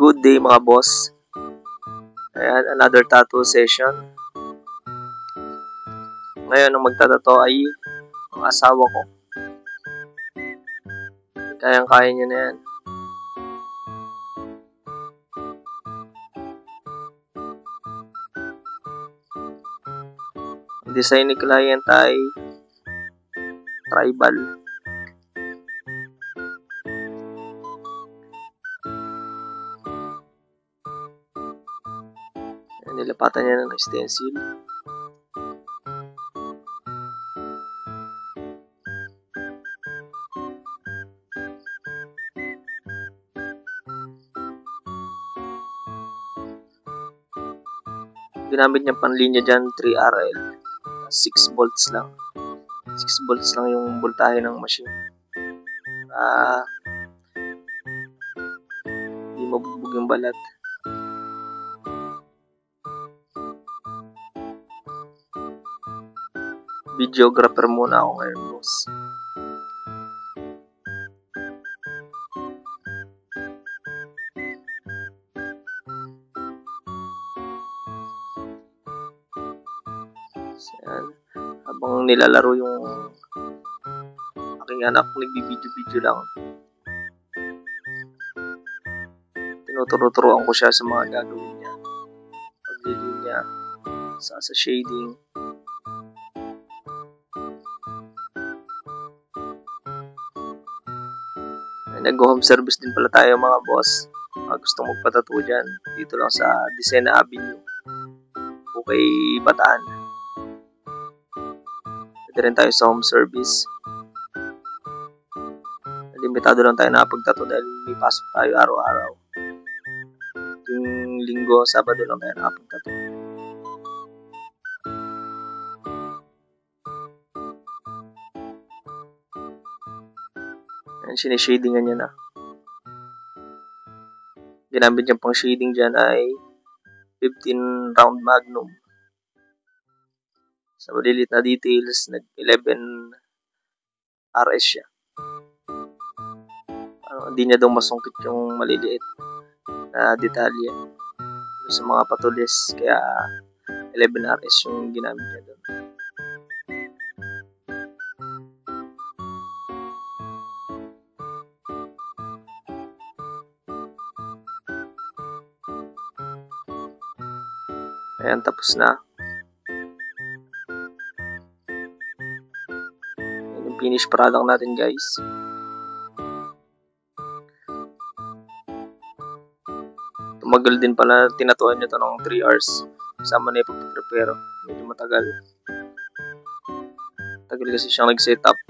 Good day mga boss. Ayan, another tattoo session. Ngayon ang magtatato ay ang asawa ko. Kayang-kaya niya na yan. Ang design ni client ay tribal. Nilapatan niya ng stencil. Ginamit niya panlinya dyan 3RL. 6 volts lang. 6 volts lang yung voltahe ng machine. Hindi mabubog yung balat. Videographer muna ako ngayon, boss. So, yan. Habang nilalaro yung aking anak, nagbibideo-video lang. Tinuturo-turuan ko siya sa mga gagawin niya. Paglilinya, sa shading. Nag-home service din pala tayo mga boss. Gusto magpatato dyan. Dito lang sa Disena Avenue. Okay, Bataan. Pwede rin tayo sa home service. Limitado lang tayo na pagtato dahil may pasok tayo araw-araw. Yung linggo, Sabado lang tayo nakapagtato. Ayan, sinishadingan niya na. Ginamit niya pang shading dyan ay 15 round magnum. Sa malilit na details, nag-11 RS siya. Hindi niya daw masungkit yung maliliit na detalye sa mga patulis. Kaya 11 RS yung ginamit niya doon. Ayan, tapos na. Ayan yung finished product natin, guys. Tumagal din pala, tinatuan nyo ito ng 3 hours. Kasama na yung pag-prepare. Medyo matagal. Tagal kasi siyang nag-setup.